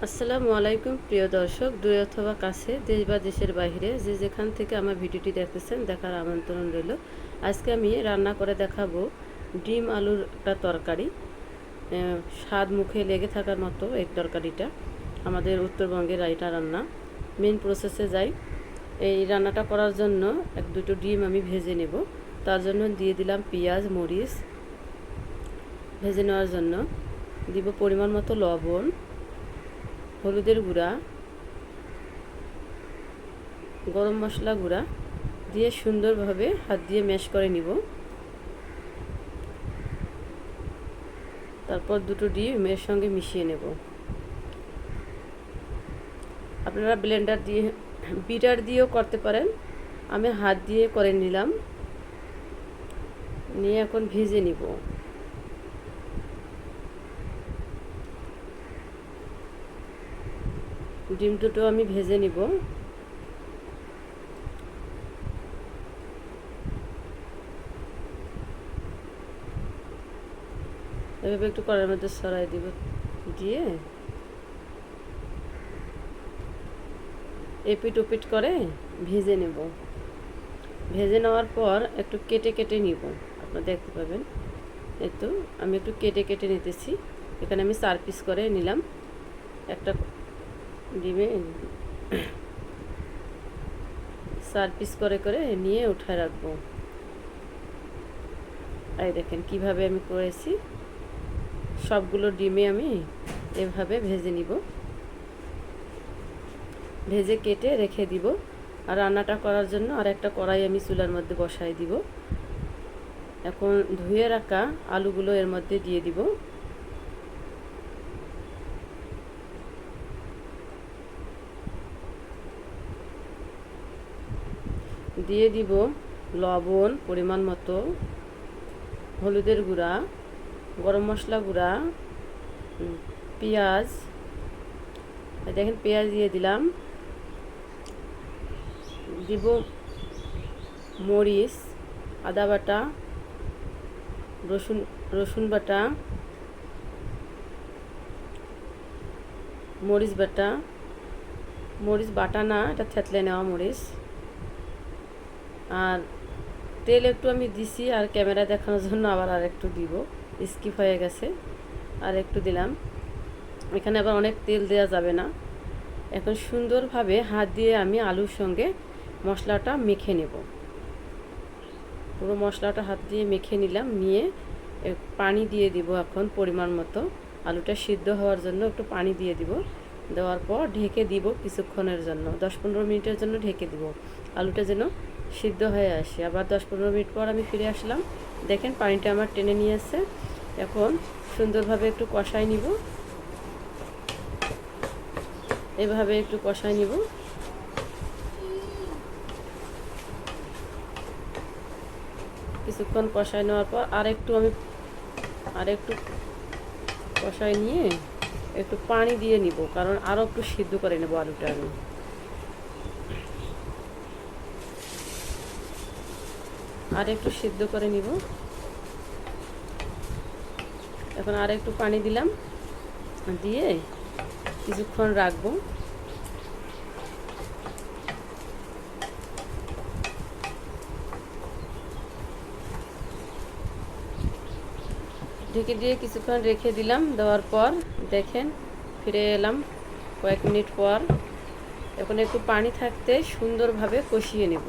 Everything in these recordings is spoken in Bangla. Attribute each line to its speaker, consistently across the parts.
Speaker 1: আসসালামু আলাইকুম প্রিয় দর্শক, দূরে অথবা কাছে, দেশ বা দেশের বাইরে যে যেখান থেকে আমার ভিডিওটি দেখতেছেন দেখার আমন্ত্রণ রইল। আজকে আমি রান্না করে দেখাবো ডিম আলুর একটা তরকারি। স্বাদ মুখে লেগে থাকার মতো এই তরকারিটা আমাদের উত্তরবঙ্গের এটা রান্না। মেন প্রসেসে যাই। এই রান্নাটা করার জন্য এক দুটো ডিম আমি ভেজে নেব। তার জন্য দিয়ে দিলাম পেঁয়াজ মরিচ। ভেজে নেওয়ার জন্য দিব পরিমাণ মতো লবণ, হলুদের গুঁড়া, গরম মশলা গুঁড়া দিয়ে সুন্দরভাবে হাত দিয়ে ম্যাশ করে নিব। তারপর দুটো ডিম এর সঙ্গে মিশিয়ে নেব। আপনারা ব্লেন্ডার দিয়ে বিটার দিয়েও করতে পারেন, আমি হাত দিয়ে করে নিলাম। নিয়ে এখন ভেজে নিব। ডিম দুটো আমি ভেজে নিব। এভাবে একটু কড়াইয়ের মধ্যে সরাই দিব, দিয়ে এপিট ওপিট করে ভেজে নেব। ভেজে নেওয়ার পর একটু কেটে কেটে নিব। আপনারা দেখতে পাবেন, একটু আমি একটু কেটে কেটে নিতেছি। এখানে আমি 4 পিস করে নিলাম। একটা ডিমে 4 পিস করে করে নিয়ে উঠায় রাখবো। এই দেখেন কিভাবে আমি করেছি। সবগুলো ডিমে আমি এভাবে ভেজে নিব। ভেজে কেটে রেখে দিব। আর রান্নাটা করার জন্য আর একটা কড়াই আমি চুলার মধ্যে বসাই দিব। এখন ধুয়ে রাখা আলুগুলো এর মধ্যে দিয়ে দিব। দিয়ে দিব লবণ পরিমাণ মতো, হলুদের গুঁড়া, গরম মশলা গুঁড়া, পেঁয়াজ। দেখেন পেঁয়াজ দিয়ে দিলাম। দিব মরিচ, আদা বাটা, রসুন বাটা, মরিচ বাটা, মরিচ বাটা না, এটা থেতলে নেওয়া মরিচ। আর তেল একটু আমি দিছি, আর ক্যামেরা দেখানোর জন্য আবার আর একটু দিব, স্কিপ হয়ে গেছে, আর একটু দিলাম। এখানে আবার অনেক তেল দেওয়া যাবে না। এখন সুন্দরভাবে হাত দিয়ে আমি আলুর সঙ্গে মশলাটা মেখে নেব। পুরো মশলাটা হাত দিয়ে মেখে নিলাম। নিয়ে পানি দিয়ে দিব এখন পরিমাণ মতো। আলুটা সিদ্ধ হওয়ার জন্য একটু পানি দিয়ে দিব। দেওয়ার পর ঢেকে দিব কিছুক্ষণের জন্য, 10-15 মিনিটের জন্য ঢেকে দিব, আলুটা যেন সিদ্ধ হয়ে আসে। আবার 10-15 মিনিট পর আমি ফিরে আসলাম। দেখেন পানিটা আমার টেনে নিয়েছে। এখন সুন্দরভাবে একটু কষাই নিব। এভাবে একটু কষাই নিব। কিছুক্ষণ কষাই নেওয়ার পর আরেকটু কষাই নিয়ে একটু পানি দিয়ে নিব, কারণ আরও একটু সিদ্ধ করে নেব আলুটা আমি। আর একটু সিদ্ধ করে নিব। এখন আর একটু পানি দিলাম, দিয়ে কিছুক্ষণ রাখবো। ঢেকে দিয়ে কিছুক্ষণ রেখে দিলাম। দেওয়ার পর দেখেন ফিরে এলাম কয়েক মিনিট পর। এখন একটু পানি থাকতে সুন্দরভাবে কষিয়ে নেব।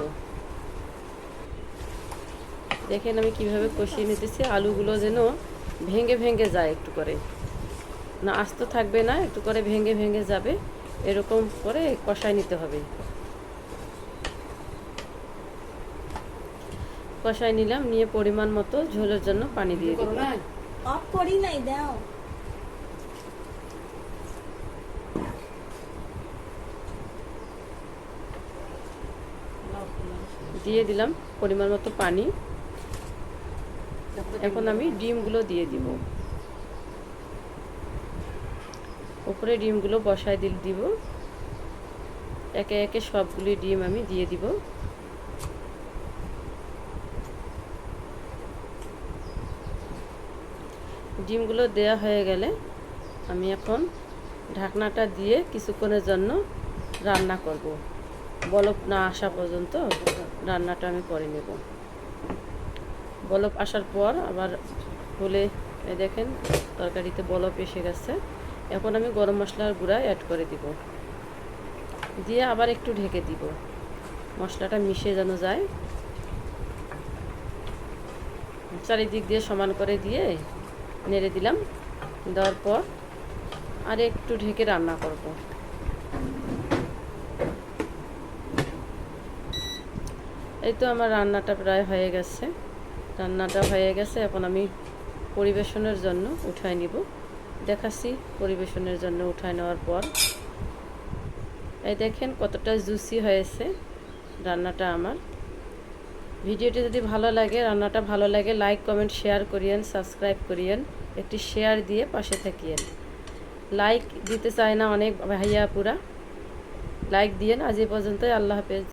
Speaker 1: দেখেন আমি কিভাবে কষিয়ে নিতেছি। আলুগুলো যেন ভেঙে ভেঙে যায়, একটু করে না, আস্ত থাকবে না, একটু করে ভেঙে ভেঙে যাবে, এরকম করে কষাই নিতে হবে। কষাই নিলাম। নিয়ে পরিমাণ মতো ঝোলের জন্য পানি দিয়ে দিব।
Speaker 2: অফ করি নাই, দাও।
Speaker 1: দিয়ে দিলাম পরিমাণ মতো পানি। এখন আমি ডিমগুলো দিয়ে দিব। উপরে ডিমগুলো বসাই দিব। একে একে সবগুলি ডিম আমি দিয়ে দিব। ডিমগুলো দেয়া হয়ে গেলে আমি এখন ঢাকনাটা দিয়ে কিছুক্ষণের জন্য রান্না করব। বলক না আসা পর্যন্ত রান্নাটা আমি করে নেব। বলক আসার পর আবার হলে এই দেখেন তরকারিতে বলক এসে গেছে। এখন আমি গরম মশলার গুঁড়া অ্যাড করে দিব, দিয়ে আবার একটু ঢেকে দিব, মশলাটা মিশে যেন যায়। চারিদিক দিয়ে সমান করে দিয়ে নেড়ে দিলাম। দেওয়ার পর আর একটু ঢেকে রান্না করব। এই তো আমার রান্নাটা প্রায় হয়ে গেছে। এখন আমি পরিবেশনের জন্য উঠায় নিব। দেখাচ্ছি পরিবেশনের জন্য উঠায় নেওয়ার পর। এই দেখেন কতটা জুসি হয়েছে রান্নাটা আমার। ভিডিওটি যদি ভালো লাগে, রান্নাটা ভালো লাগে, লাইক কমেন্ট শেয়ার করিয়েন, সাবস্ক্রাইব করিয়েন, একটি শেয়ার দিয়ে পাশে থাকিয়েন। লাইক দিতে চায় না অনেক ভাইয়া পুরা, লাইক দিয়েন। আজ এই পর্যন্তই। আল্লাহ হাফেজ।